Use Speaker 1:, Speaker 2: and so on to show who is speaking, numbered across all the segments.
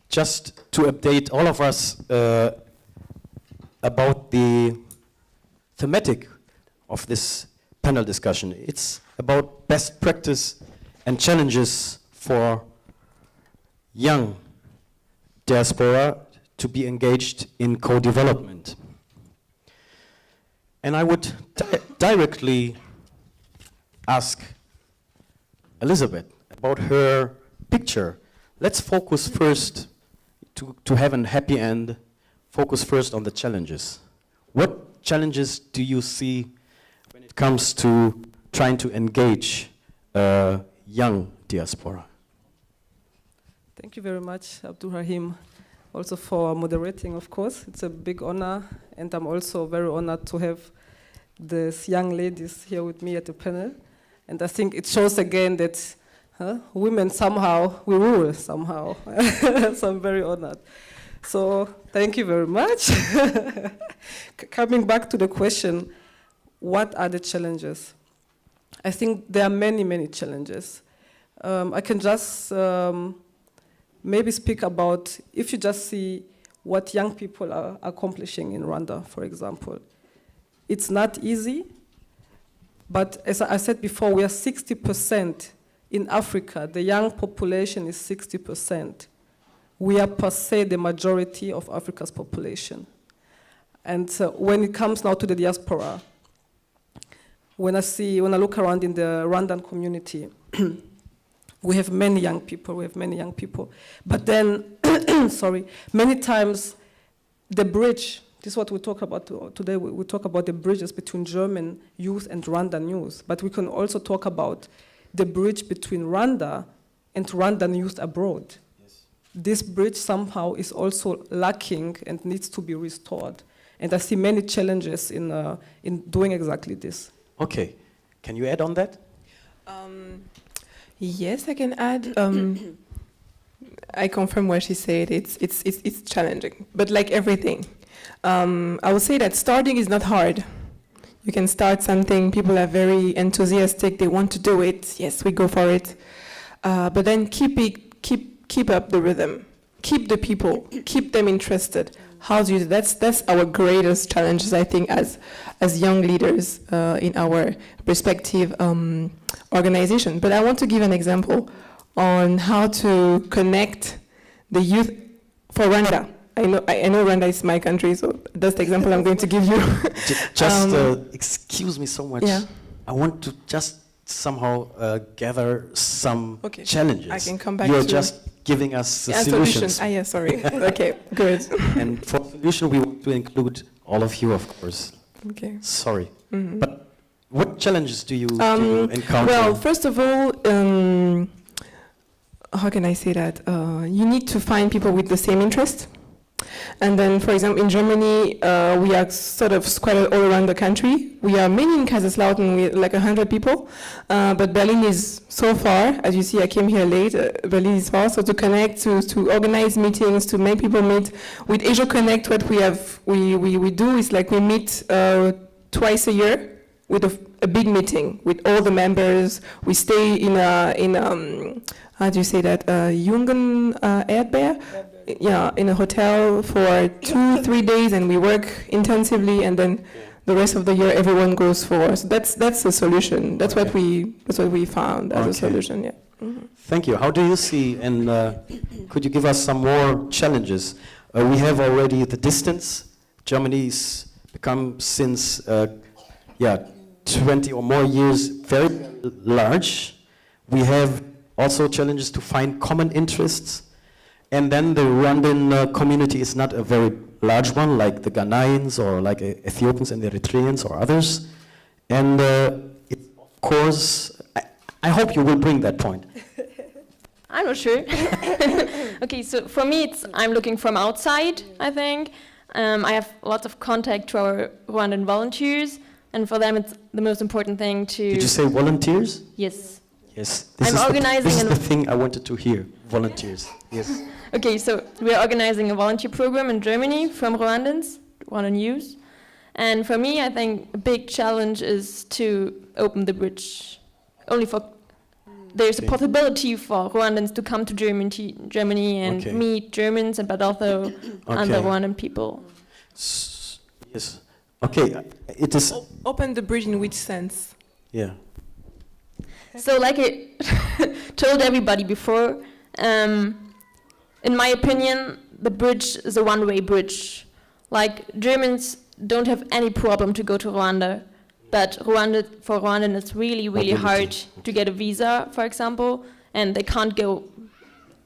Speaker 1: just to update all of us about the thematic of this panel discussion. It's about best practice and challenges for young diaspora to be engaged in co-development. And I would directly ask Elizabeth about her picture. Let's focus first, to have a happy end, focus first on the challenges. What challenges do you see when it comes to trying to engage young diaspora?
Speaker 2: Thank you very much, Abdulrahim, also for moderating, of course. It's a big honor, and I'm also very honored to have these young ladies here with me at the panel. And I think it shows again that women somehow, we rule somehow. So I'm very honored. So thank you very much. Coming back to the question, what are the challenges? I think there are many, many challenges. I can just maybe speak about, if you just see what young people are accomplishing in Rwanda, for example. It's not easy, but as I said before, we are 60% in Africa. The young population is 60%. We are per se the majority of Africa's population. And when it comes now to the diaspora, when I look around in the Rwandan community, we have many young people, But then, many times the bridge, this is what we talk about today, we talk about the bridges between German youth and Rwandan youth, but we can also talk about the bridge between Rwanda and Rwandan youth abroad. Yes. This bridge somehow is also lacking and needs to be restored. And I see many challenges in doing exactly this.
Speaker 1: Okay, can you add on that?
Speaker 3: Yes, I can add. I confirm what she said. It's challenging, but like everything, I would say that starting is not hard. You can start something. People are very enthusiastic. They want to do it. Yes, we go for it. But then keep up the rhythm. Keep the people. Keep them interested. How do you? That's our greatest challenges, I think, as young leaders in our respective organization. But I want to give an example on how to connect the youth for Rwanda. I know Rwanda is my country, so that's the example I'm going to give you.
Speaker 1: Just excuse me so much.
Speaker 3: Yeah.
Speaker 1: I want to just somehow gather some challenges.
Speaker 3: I can come back.
Speaker 1: You're just giving us the solutions.
Speaker 3: Yeah, sorry. Okay, good.
Speaker 1: And for solution, we want to include all of you, of course.
Speaker 3: Okay.
Speaker 1: Sorry. Mm-hmm. But what challenges do you encounter?
Speaker 3: Well, first of all, how can I say that? You need to find people with the same interest. And then, for example, in Germany, we are sort of spread all around the country. We are many in Kaiserslautern, we like 100 people. But Berlin is so far. As you see, I came here late. Berlin is far. So to connect, to organize meetings, to make people meet. With Asia Connect, what we do is like we meet twice a year with a big meeting with all the members. We stay in how do you say that? Jungen Erdbeer? Yeah, in a hotel for 2-3 days, and we work intensively, and then the rest of the year everyone goes for. So that's the solution. That's what we found as a solution. Yeah. Mm-hmm.
Speaker 1: Thank you. How do you see? And could you give us some more challenges? We have already the distance. Germany's become since 20 or more years very large. We have also challenges to find common interests. And then the Rwandan community is not a very large one, like the Ghanaians or like Ethiopians and Eritreans or others. And of course, I hope you will bring that point.
Speaker 4: I'm not sure. Okay, so for me, I'm looking from outside, I think. I have lots of contact to our Rwandan volunteers, and for them it's the most important thing to...
Speaker 1: Did you say volunteers?
Speaker 4: Yes.
Speaker 1: Yes.
Speaker 4: This is
Speaker 1: the thing I wanted to hear, volunteers. Yes.
Speaker 4: Okay, so we are organizing a volunteer program in Germany from Rwandan youth. And for me, I think a big challenge is to open the bridge only for there's
Speaker 1: Okay.
Speaker 4: a possibility for Rwandans to come to Germany and
Speaker 1: Okay.
Speaker 4: meet Germans, but also other
Speaker 1: Okay.
Speaker 4: Rwandan people.
Speaker 1: Yes. Okay. It is.
Speaker 3: Open the bridge in which sense?
Speaker 1: Yeah.
Speaker 4: So, like I told everybody before, in my opinion, the bridge is a one-way bridge. Like, Germans don't have any problem to go to Rwanda, but for Rwandan, it's really, really hard to get a visa, for example, and they can't go,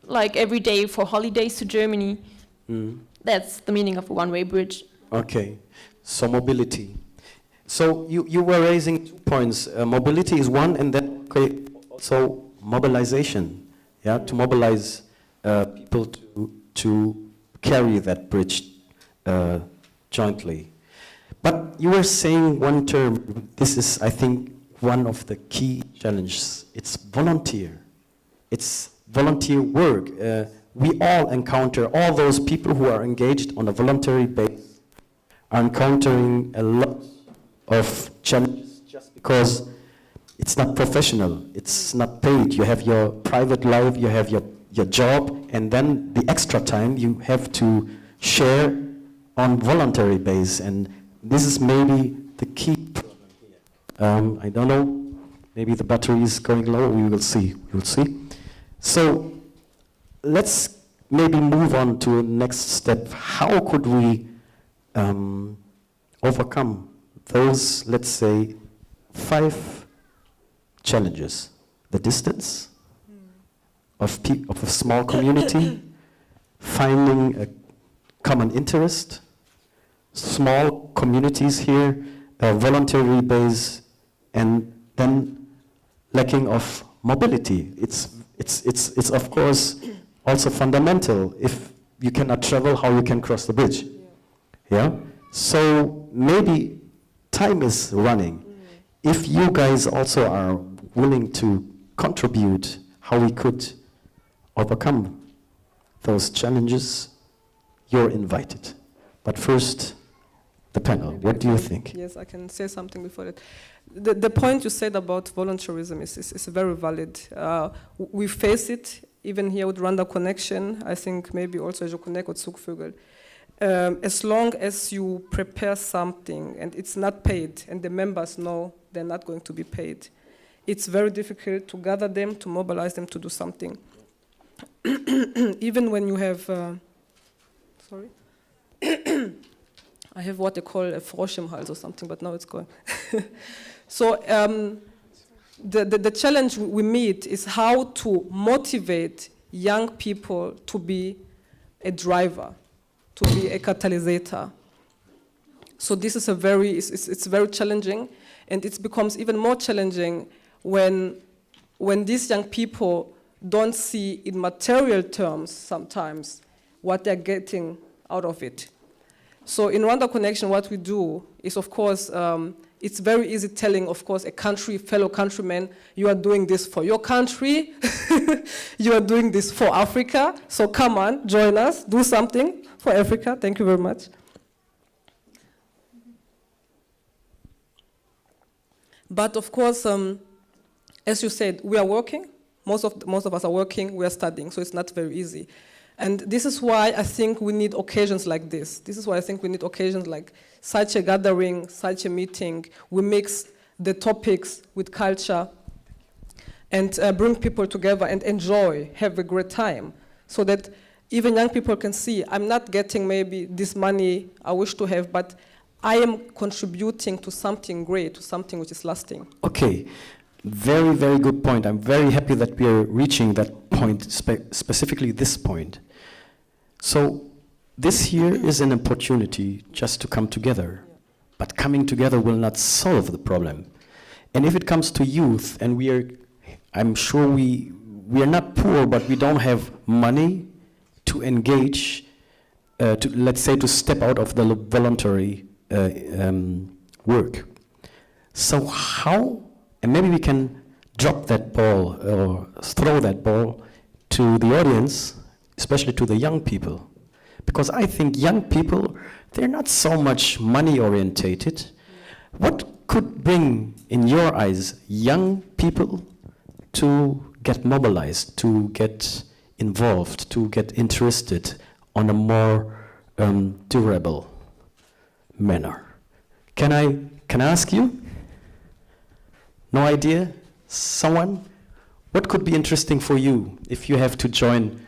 Speaker 4: like, every day for holidays to Germany.
Speaker 1: Mm.
Speaker 4: That's the meaning of a one-way bridge.
Speaker 1: Okay. So mobility. So you were raising 2 points. Mobility is one, and then also mobilization. Yeah, to mobilize people to carry that bridge jointly. But you were saying one term. This is, I think, one of the key challenges. It's volunteer. It's volunteer work. We all encounter, all those people who are engaged on a voluntary basis are encountering a lot of challenges just because it's not professional, it's not paid. You have your private life, you have your job, and then the extra time you have to share on voluntary basis. And this is maybe the key problem here. I don't know, maybe the battery is going low, we will see. So let's maybe move on to the next step. How could we overcome those, let's say, 5 challenges? The distance of a small community, finding a common interest, small communities here, a voluntary base, and then lacking of mobility. It's of course also fundamental. If you cannot travel, how you can cross the bridge? Yeah. So maybe time is running. If you guys also are willing to contribute how we could overcome those challenges, you're invited. But first, the panel. What do you think?
Speaker 2: Yes, I can say something before that. The point you said about voluntarism is very valid. We face it even here with Rwanda Connection. I think maybe also Je Connect with Zugvögel. As long as you prepare something and it's not paid and the members know they're not going to be paid, it's very difficult to gather them, to mobilize them to do something. Even when you have, sorry? I have what they call a Frosch im Hals or something, but now it's gone. So the challenge we meet is how to motivate young people to be a driver, to be a catalysator. So this is it's very challenging, and it becomes even more challenging when these young people don't see in material terms sometimes what they're getting out of it. So in Rwanda Connection, what we do is, of course, it's very easy telling, of course, a fellow countryman, you are doing this for your country, you are doing this for Africa, so come on, join us, do something for Africa. Thank you very much. But of course, as you said, we are working. Most of us are working, we are studying, so it's not very easy. And this is why I think we need occasions like this. This is why I think we need occasions like such a gathering, such a meeting. We mix the topics with culture and bring people together and enjoy, have a great time, so that even young people can see, I'm not getting maybe this money I wish to have, but I am contributing to something great, to something which is lasting.
Speaker 1: Okay. Very, very good point. I'm very happy that we are reaching that point, specifically this point. So this here is an opportunity just to come together. But coming together will not solve the problem. And if it comes to youth, and I'm sure we are not poor, but we don't have money to engage, let's say to step out of the voluntary work. So how? And maybe we can drop that ball or throw that ball to the audience, especially to the young people. Because I think young people, they're not so much money orientated. What could bring, in your eyes, young people to get mobilized, to get involved, to get interested on a more durable manner. Can I ask you? No idea? Someone? What could be interesting for you if you have to join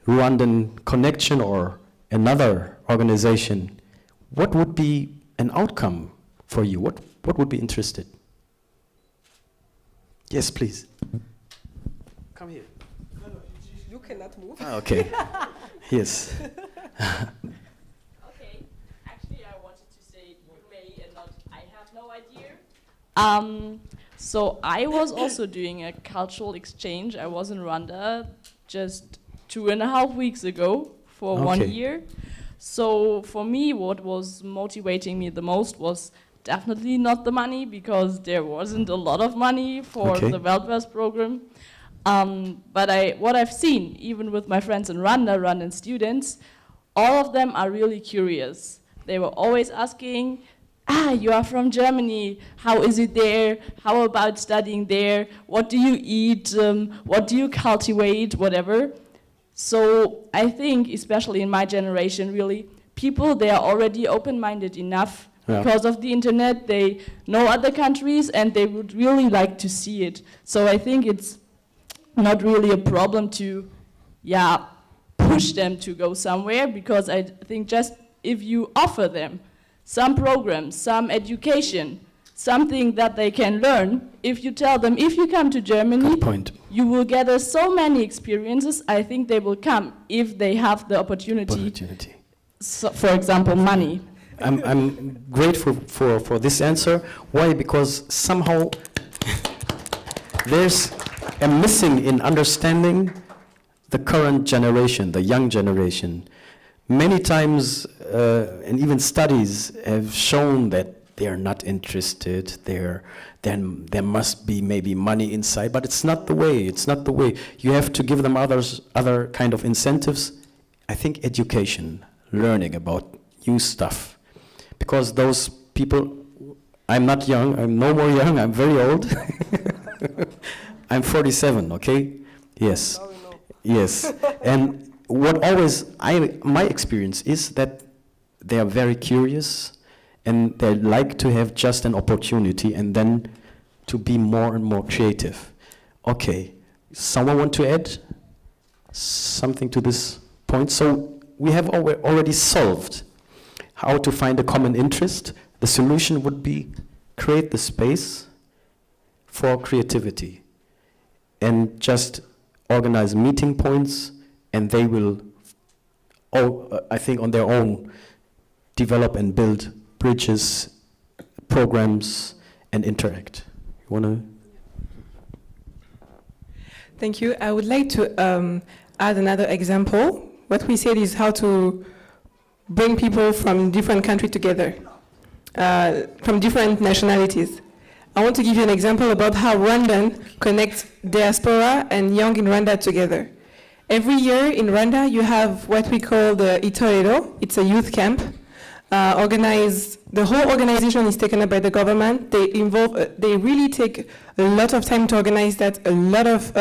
Speaker 1: Rwandan Connection or another organization? What would be an outcome for you? What would be interested? Yes, please. Come here.
Speaker 2: You cannot move.
Speaker 1: Ah, okay. Yes.
Speaker 5: Okay, actually I wanted to say you may and not I have no idea. So I was also doing a cultural exchange. I was in Rwanda just 2.5 weeks ago for 1
Speaker 1: Okay.
Speaker 5: year. So for me, what was motivating me the most was definitely not the money, because there wasn't a lot of money for
Speaker 1: Okay.
Speaker 5: the welfare program. But what I've seen, even with my friends in Rwanda, Rwandan students, all of them are really curious. They were always asking, you are from Germany, how is it there? How about studying there? What do you eat? What do you cultivate? Whatever. So I think, especially in my generation, really, people, they are already open-minded enough.
Speaker 1: Yeah.
Speaker 5: Because of the internet, they know other countries and they would really like to see it. So I think it's not really a problem to, push them to go somewhere, because I think just if you offer them some programs, some education, something that they can learn, if you tell them, if you come to Germany,
Speaker 1: Good point.
Speaker 5: you will gather so many experiences, I think they will come if they have the opportunity, so, for example, money.
Speaker 1: I'm grateful for this answer. Why? Because somehow there's a missing in understanding the current generation, the young generation. Many times, and even studies have shown that they are not interested. There must be maybe money inside, but it's not the way. It's not the way. You have to give them other kind of incentives. I think education, learning about new stuff, because those people. I'm not young. I'm no more young. I'm very old. I'm 47. Okay. Yes.
Speaker 2: Now we know.
Speaker 1: Yes. And what always my experience is that they are very curious and they like to have just an opportunity and then to be more and more creative. Okay. Someone want to add something to this point? So we have already solved how to find a common interest. The solution would be create the space for creativity and just organize meeting points, and they will, I think on their own, develop and build bridges, programs, and interact. You want to?
Speaker 3: Thank you. I would like to add another example. What we said is how to bring people from different countries together, from different nationalities. I want to give you an example about how Rwandan connects diaspora and young in Rwanda together. Every year in Rwanda, you have what we call the Itorero. It's a youth camp. The whole organization is taken up by the government. They really take a lot of time to organize that, a lot of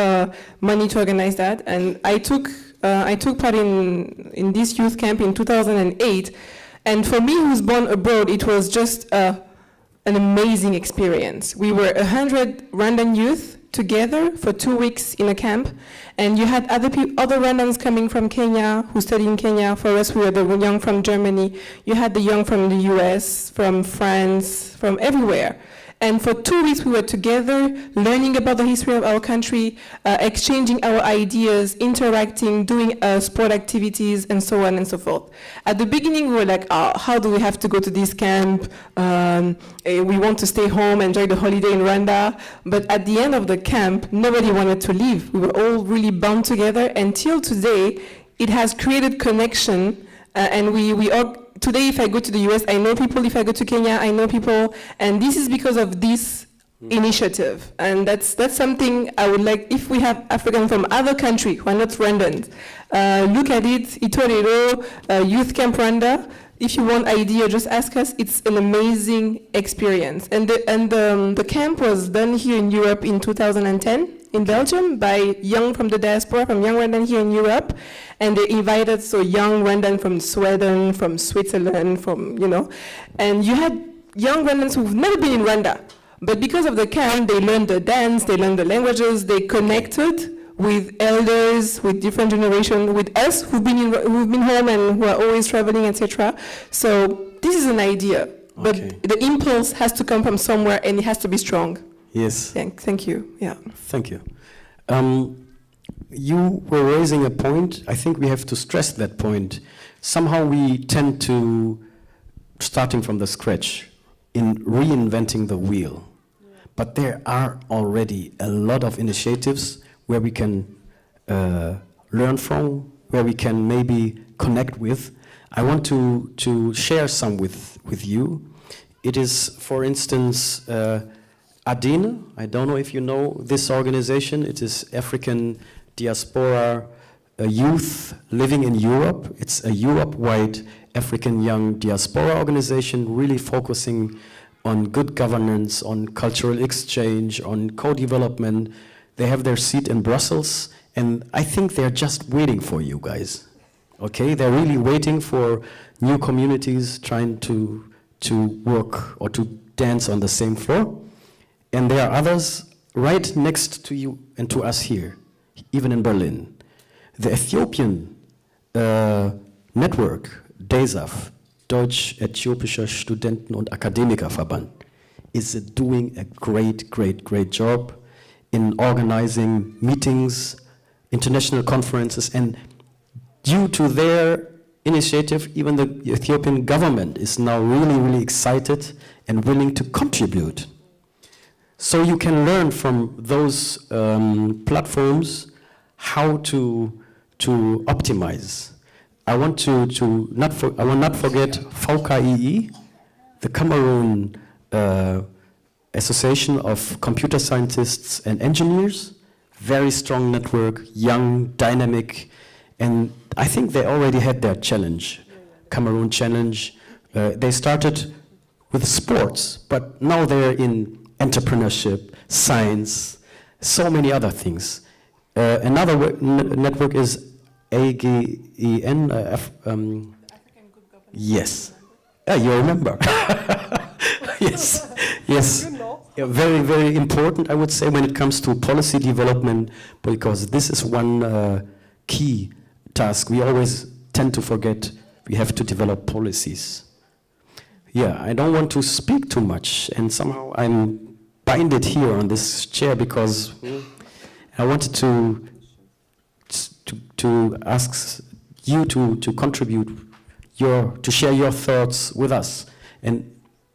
Speaker 3: money to organize that. And I took part in this youth camp in 2008. And for me, who was born abroad, it was just an amazing experience. We were 100 Rwandan youth together for 2 weeks in a camp, and you had other Rwandans coming from Kenya who studied in Kenya. For us, we were the young from Germany. You had the young from the US, from France, from everywhere. And for 2 weeks, we were together, learning about the history of our country, exchanging our ideas, interacting, doing sport activities, and so on and so forth. At the beginning, we were like, how do we have to go to this camp? We want to stay home, enjoy the holiday in Rwanda. But at the end of the camp, nobody wanted to leave. We were all really bound together. Until today, it has created connection, and we all. Today, if I go to the US, I know people. If I go to Kenya, I know people. And this is because of this initiative. And that's something I would like, if we have Africans from other countries who are not Rwandans, look at it, Itorero, Youth Camp Rwanda. If you want idea, just ask us. It's an amazing experience. And the camp was done here in Europe in 2010 in Belgium by young from the diaspora, from young Rwandan here in Europe. And they invited so young Rwandan from Sweden, from Switzerland, from, you know. And you had young Rwandans who've never been in Rwanda. But because of the camp, they learned the dance, they learned the languages, they connected with elders, with different generations, with us who've been home and who are always traveling, etc. So this is an idea, but the impulse has to come from somewhere and it has to be strong.
Speaker 1: Yes.
Speaker 3: Thank you. Yeah.
Speaker 1: Thank you. You were raising a point. I think we have to stress that point. Somehow we tend to, starting from the scratch, in reinventing the wheel. But there are already a lot of initiatives where we can learn from, where we can maybe connect with. I want to share some with you. It is, for instance, ADINE. I don't know if you know this organization. It is African Diaspora Youth Living in Europe. It's a Europe-wide African Young Diaspora organization really focusing on good governance, on cultural exchange, on co-development. They have their seat in Brussels, and I think they're just waiting for you guys. Okay, they're really waiting for new communities trying to work or to dance on the same floor. And there are others right next to you and to us here, even in Berlin. The Ethiopian network, DESAF, Deutsch-Äthiopischer Studenten- und Akademikerverband, is doing a great job in organizing meetings, international conferences, and due to their initiative, even the Ethiopian government is now really excited and willing to contribute. So you can learn from those platforms how to optimize. I want I will not forget VKII, the Cameroon Association of Computer Scientists and Engineers. Very strong network, young, dynamic, and I think they already had their challenge, Cameroon Challenge. They started with sports, but now they're in entrepreneurship, science, so many other things. Another network is AGEN. Yes. You remember. Yes. Yes. Yeah, very important, I would say, when it comes to policy development, because this is one key task. We always tend to forget we have to develop policies. Yeah, I don't want to speak too much, and somehow I'm binded here on this chair because I wanted to ask you to contribute to share your thoughts with us. And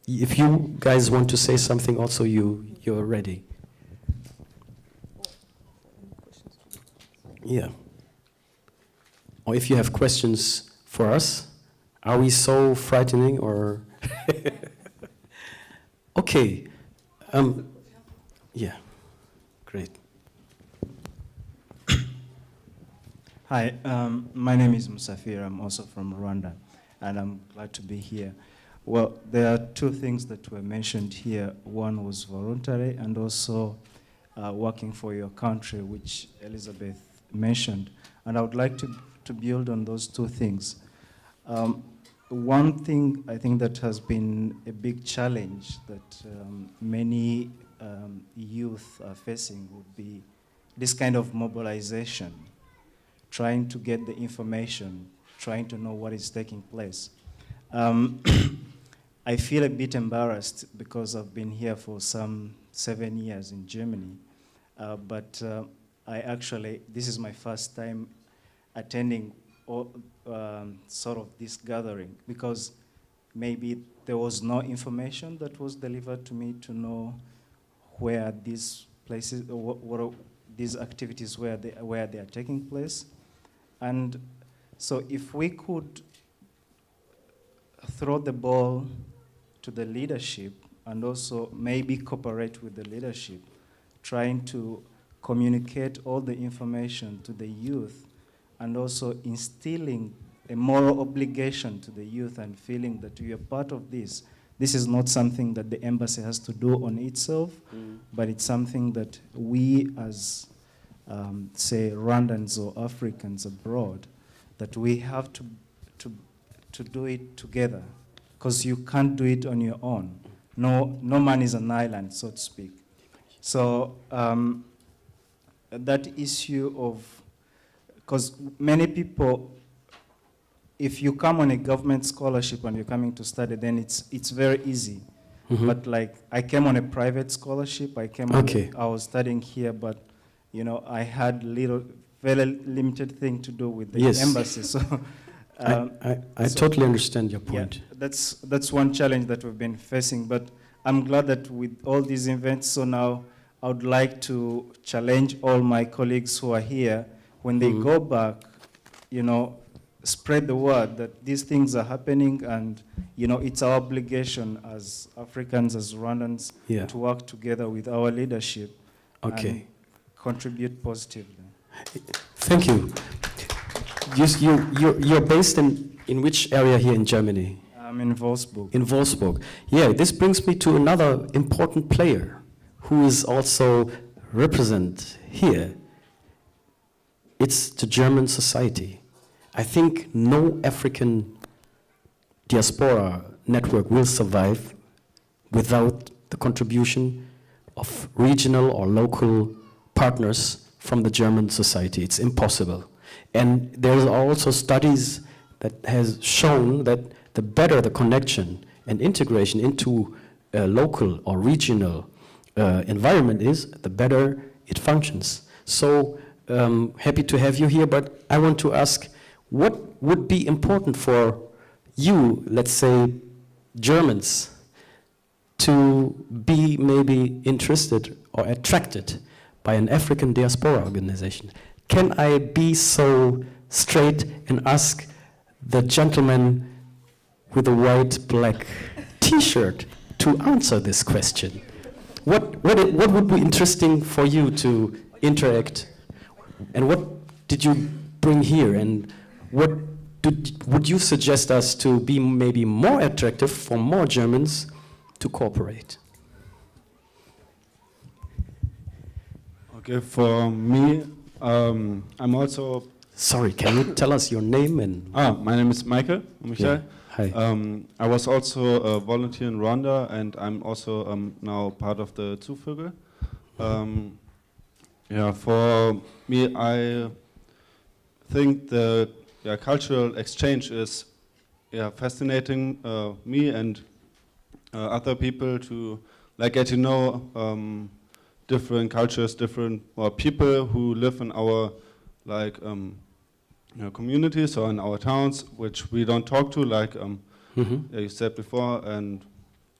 Speaker 1: if you guys want to say something also, you're ready. Yeah. Or if you have questions for us, are we so frightening or? Okay. Yeah. Great.
Speaker 6: Hi, my name is Musafir. I'm also from Rwanda, and I'm glad to be here. Well, there are two things that were mentioned here. One was voluntary and also working for your country, which Elizabeth mentioned. And I would like to build on those two things. One thing I think that has been a big challenge that many youth are facing would be this kind of mobilization, trying to get the information, trying to know what is taking place. I feel a bit embarrassed because I've been here for some 7 years in Germany, but this is my first time attending sort of this gathering, because maybe there was no information that was delivered to me to know where these places, what these activities, where they are taking place. And so if we could throw the ball to the leadership and also maybe cooperate with the leadership, trying to communicate all the information to the youth and also instilling a moral obligation to the youth and feeling that you are part of this. This is not something that the embassy has to do on itself, but it's something that we as, say, Rwandans or Africans abroad, that we have to do it together, because you can't do it on your own. No man is an island, so to speak. So that issue of, because many people, if you come on a government scholarship and you're coming to study, then it's very easy. But like, I came on a private scholarship. I was studying here, but you know, I had very limited thing to do with the embassy. So
Speaker 1: I totally understand your point.
Speaker 6: Yeah, that's one challenge that we've been facing. But I'm glad that with all these events, so now I would like to challenge all my colleagues who are here, when they go back, you know, spread the word that these things are happening, and you know, it's our obligation as Africans, as Rwandans, to work together with our leadership and contribute positively.
Speaker 1: Thank you. You're based in which area here in Germany?
Speaker 6: I'm in Wolfsburg.
Speaker 1: In Wolfsburg. Yeah, this brings me to another important player who is also represented here. It's the German society. I think no African diaspora network will survive without the contribution of regional or local partners from the German society. It's impossible. And there's also studies that has shown that the better the connection and integration into a local or regional environment is, the better it functions. So happy to have you here, but I want to ask, what would be important for you, let's say Germans, to be maybe interested or attracted by an African diaspora organization? Can I be so straight and ask the gentleman with the white black t-shirt to answer this question? What would be interesting for you to interact, and what did you bring here, and what would you suggest us to be maybe more attractive for more Germans to cooperate?
Speaker 7: Okay, for me, I'm also...
Speaker 1: Sorry, can you tell us your name? And
Speaker 7: my name is Michael.
Speaker 1: Yeah. Hi.
Speaker 7: I was also a volunteer in Rwanda, and I'm also now part of the Zuvögel. Yeah, for me, I think the cultural exchange is fascinating me and other people to get to know different cultures, different people who live in our communities or in our towns, which we don't talk to, you said before. And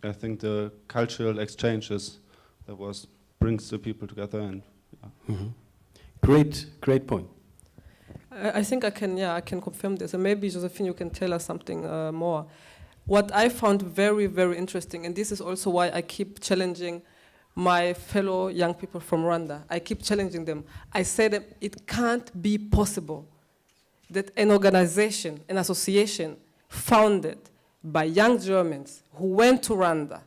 Speaker 7: I think the cultural exchanges brings the people together. And
Speaker 1: Great point.
Speaker 2: I think I can confirm this, and maybe Josephine, you can tell us something more. What I found very, very interesting, and this is also why I keep challenging my fellow young people from Rwanda. I keep challenging them. I said it can't be possible that an organization, an association founded by young Germans who went to Rwanda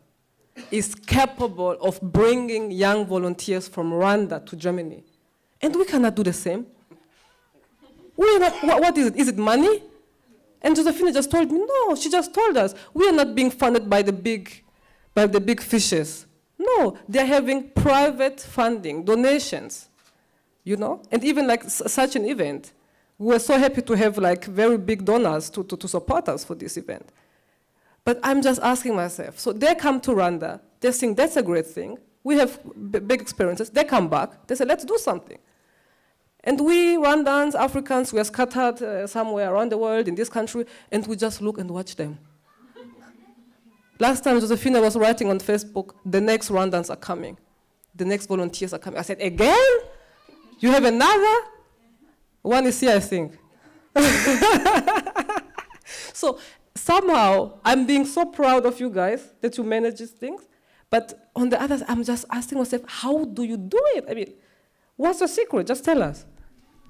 Speaker 2: is capable of bringing young volunteers from Rwanda to Germany. And we cannot do the same. What is it? Is it money? And Josephine just told me, no, she just told us, we are not being funded by the big fishes. No, they're having private funding, donations, you know? And even such an event, we were so happy to have very big donors to support us for this event. But I'm just asking myself, so they come to Rwanda, they think that's a great thing, we have big experiences, they come back, they say, let's do something. And we, Rwandans, Africans, we are scattered somewhere around the world in this country, and we just look and watch them. Last time, Josephine was writing on Facebook, the next Rwandans are coming. The next volunteers are coming. I said, again? You have another? One is here, I think. So somehow, I'm being so proud of you guys that you manage these things. But on the other side, I'm just asking myself, how do you do it? I mean, what's the secret? Just tell us.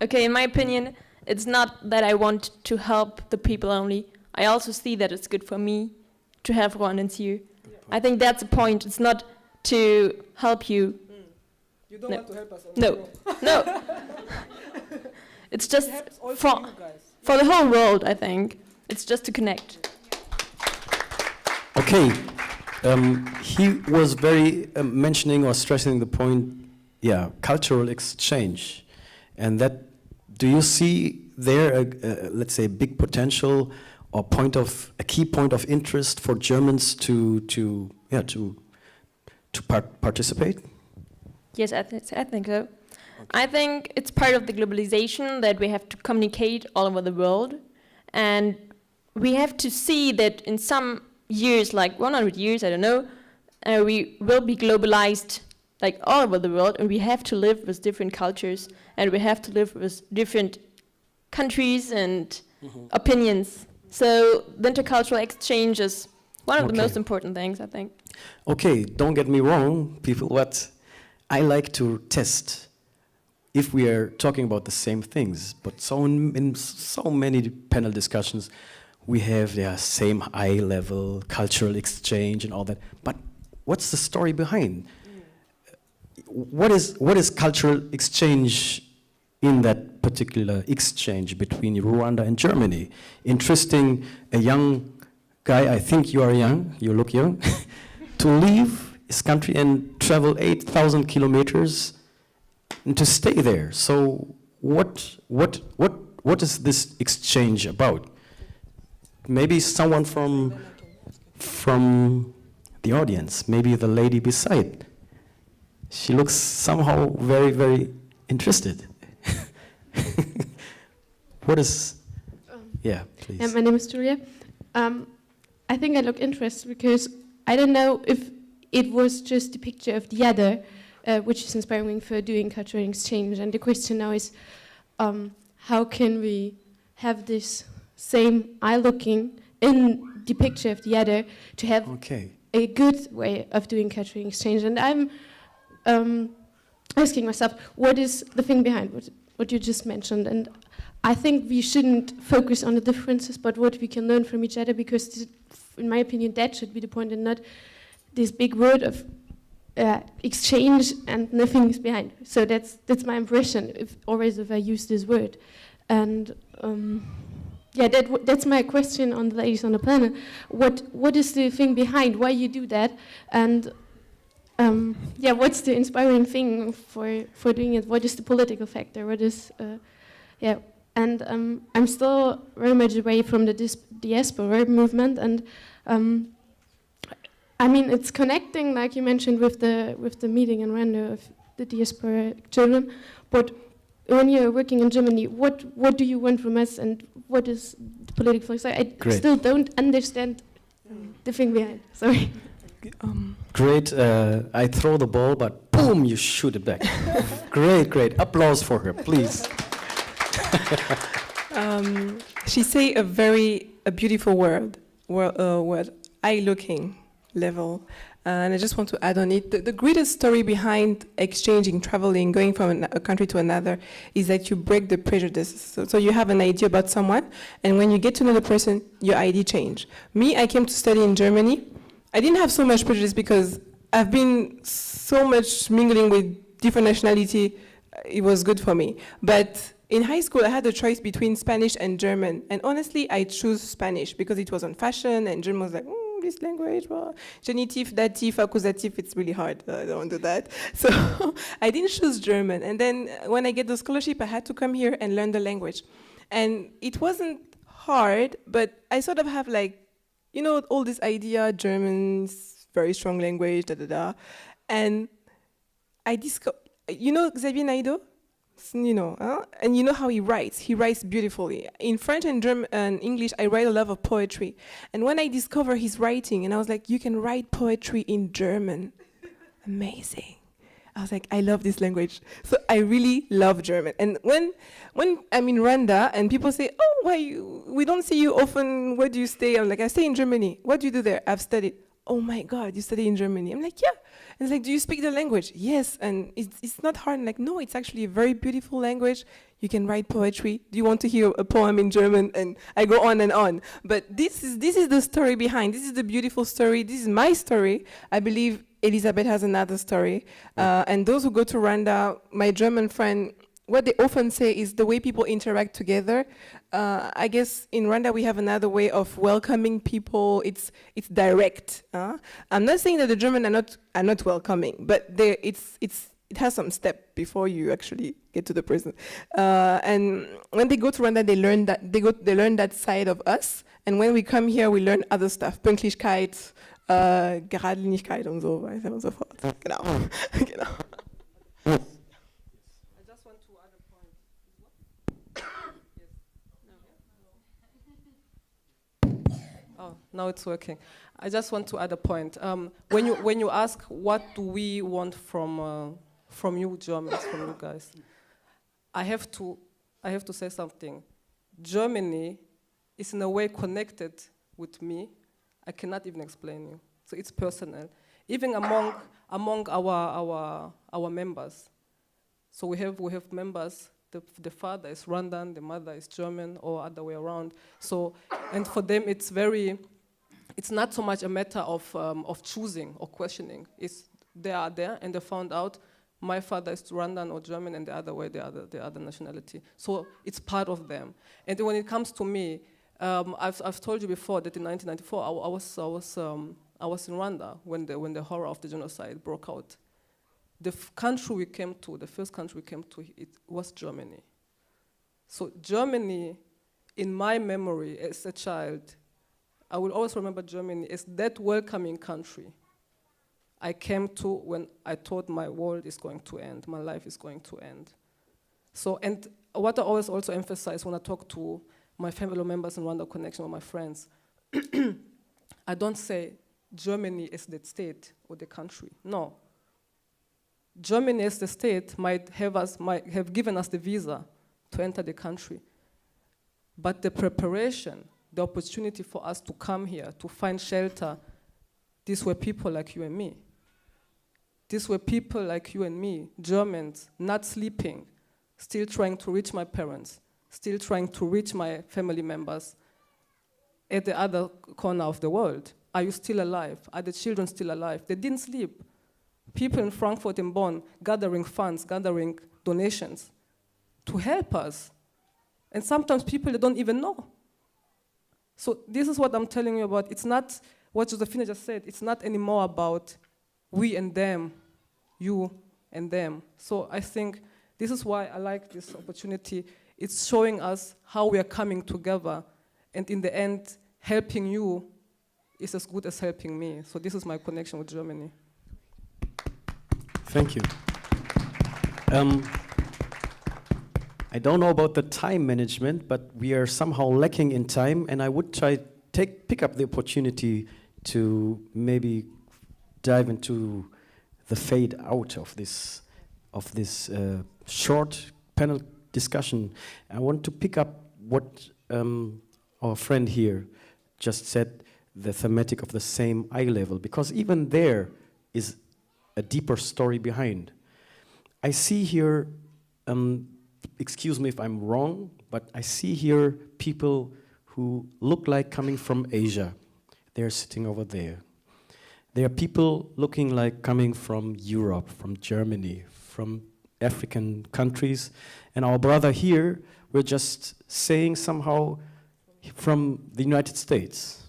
Speaker 4: Okay, in my opinion, it's not that I want to help the people only. I also see that it's good for me to have Rwandans here. I think that's the point. It's not to help you.
Speaker 2: You don't
Speaker 4: No.
Speaker 2: want to help us.
Speaker 4: No, no. It's just
Speaker 2: Helps also
Speaker 4: for,
Speaker 2: you guys.
Speaker 4: for the whole world, I think. It's just to connect.
Speaker 1: Okay, he was very mentioning or stressing the point, yeah, cultural exchange, and that. Do you see there, let's say, a big potential or a key point of interest for Germans to participate?
Speaker 4: Yes, I think so. I think it's part of the globalization that we have to communicate all over the world. And we have to see that in some years, like 100 years, I don't know, we will be globalized like all over the world, and we have to live with different cultures, and we have to live with different countries and opinions. So the intercultural exchange is one of the
Speaker 1: Okay.
Speaker 4: most important things, I think.
Speaker 1: Okay, don't get me wrong, people, but I like to test if we are talking about the same things. But in so many panel discussions, we have the same eye level, cultural exchange and all that. But what's the story behind? What is cultural exchange in that particular exchange between Rwanda and Germany? Interesting, a young guy, I think you are young, you look young, to leave his country and travel 8,000 kilometers and to stay there. So what is this exchange about? Maybe someone from the audience, maybe the lady beside. She looks somehow very, very interested. What is... Yeah, please.
Speaker 8: My name is Julia. I think I look interested because I don't know if it was just a picture of the other, which is inspiring for doing cultural exchange. And the question now is, how can we have this same eye looking in the picture of the other to have a good way of doing cultural exchange? And I'm asking myself, what is the thing behind what you just mentioned? And I think we shouldn't focus on the differences, but what we can learn from each other, because in my opinion, that should be the point, and not this big word of exchange and nothing is behind. So that's my impression, if I use this word. And yeah, that's my question on the ladies on the panel. What is the thing behind why you do that? And yeah, what's the inspiring thing for doing it? What is the political factor? What is yeah? And I'm still very much away from the diaspora movement, and I mean, it's connecting, like you mentioned, with the meeting in Rwanda of the diaspora children. But when you're working in Germany, what do you want from us, and what is the political side? I still don't understand the thing behind. Sorry.
Speaker 1: Great. I throw the ball, but boom, you shoot it back. Great. Applause for her, please.
Speaker 3: She say a beautiful word, eye-looking level. And I just want to add on it, the greatest story behind exchanging, traveling, going from a country to another is that you break the prejudices. So you have an idea about someone, and when you get to know the person, your idea change. Me, I came to study in Germany. I didn't have so much prejudice because I've been so much mingling with different nationality. It was good for me. But in high school, I had a choice between Spanish and German. And honestly, I chose Spanish because it was on fashion, and German was like, this language, well, genitive, dative, accusative, it's really hard. I don't do that. So I didn't choose German. And then when I get the scholarship, I had to come here and learn the language. And it wasn't hard, but I sort of have like, you know, all this idea, German's very strong language, And I discovered, you know Xavier Naidoo? You know, and you know how he writes beautifully. In French and German and English, I write a lot of poetry. And when I discovered his writing, and I was like, you can write poetry in German. Amazing. I was like, I love this language. So I really love German. And when I'm in Rwanda and people say, oh, we don't see you often, where do you stay? I'm like, I stay in Germany. What do you do there? I've studied. oh my God, you study in Germany. I'm like, yeah. And it's like, do you speak the language? Yes. And it's not hard. I'm like, no, it's actually a very beautiful language. You can write poetry. Do you want to hear a poem in German? And I go on and on. But this is the story behind. This is the beautiful story. This is my story. I believe Elisabeth has another story. And those who go to Rwanda, my German friend, what they often say is the way people interact together. I guess in Rwanda we have another way of welcoming people. It's direct. I'm not saying that the German are not welcoming, but it has some step before you actually get to the prison. And when they go to Rwanda, they learn that side of us. And when we come here, we learn other stuff. Pünktlichkeit, Geradlinigkeit und so weiter und so fort. Genau. Genau.
Speaker 2: Oh, now it's working. I just want to add a point. When you ask what do we want from you Germans, from you guys, I have to say something. Germany is in a way connected with me. I cannot even explain you. So it's personal, even among our members. So we have members. The father is Rwandan, the mother is German, or other way around. So, and for them, it's not so much a matter of choosing or questioning. They are there, and they found out my father is Rwandan or German, and the other way, the other nationality. So it's part of them. And when it comes to me, I've told you before that in 1994 I was in Rwanda when the horror of the genocide broke out. The first country we came to, it was Germany. So Germany, in my memory as a child, I will always remember Germany as that welcoming country I came to when I thought my world is going to end, my life is going to end. So, and what I always also emphasize when I talk to my family members in Rwanda Connection or my friends, I don't say Germany is the state or the country, no. Germany as the state might have given us the visa to enter the country. But the preparation, the opportunity for us to come here, to find shelter, these were people like you and me. These were people like you and me, Germans, not sleeping, still trying to reach my parents, still trying to reach my family members at the other corner of the world. Are you still alive? Are the children still alive? They didn't sleep. People in Frankfurt and Bonn gathering funds, gathering donations to help us. And sometimes people they don't even know. So this is what I'm telling you about. It's not what Josephine just said. It's not anymore about we and them, you and them. So I think this is why I like this opportunity. It's showing us how we are coming together. And in the end, helping you is as good as helping me. So this is my connection with Germany.
Speaker 1: Thank you. I don't know about the time management, but we are somehow lacking in time, and I would pick up the opportunity to maybe dive into the fade out of this short panel discussion. I want to pick up what our friend here just said, the thematic of the same eye level, because even there is a deeper story behind. I see here, excuse me if I'm wrong, but I see here people who look like coming from Asia. They're sitting over there. There are people looking like coming from Europe, from Germany, from African countries. And our brother here, we're just saying somehow from the United States.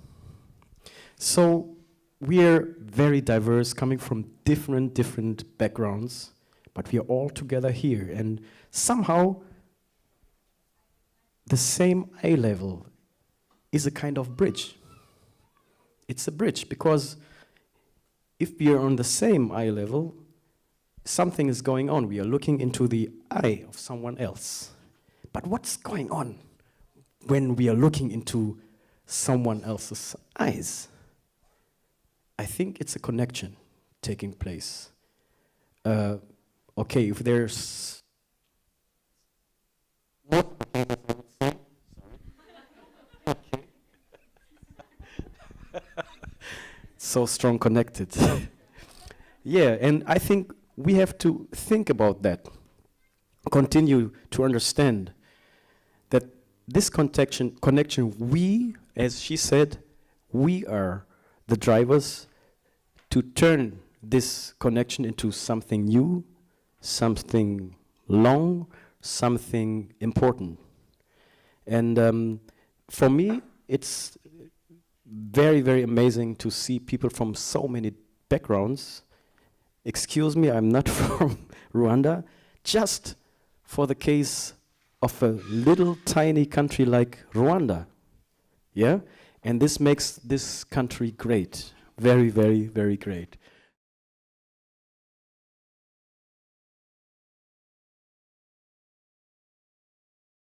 Speaker 1: So we're very diverse, coming from different backgrounds, but we are all together here. And somehow, the same eye level is a kind of bridge. It's a bridge, because if we are on the same eye level, something is going on. We are looking into the eye of someone else. But what's going on when we are looking into someone else's eyes? I think it's a connection taking place. Okay, if there's... so strong connected. Yeah, and I think we have to think about that, continue to understand that this connection, we, as she said, we are the drivers to turn this connection into something new, something long, something important. And for me, it's very, very amazing to see people from so many backgrounds. Excuse me, I'm not from Rwanda. Just for the case of a little tiny country like Rwanda. Yeah? And this makes this country great. Very, very, very great.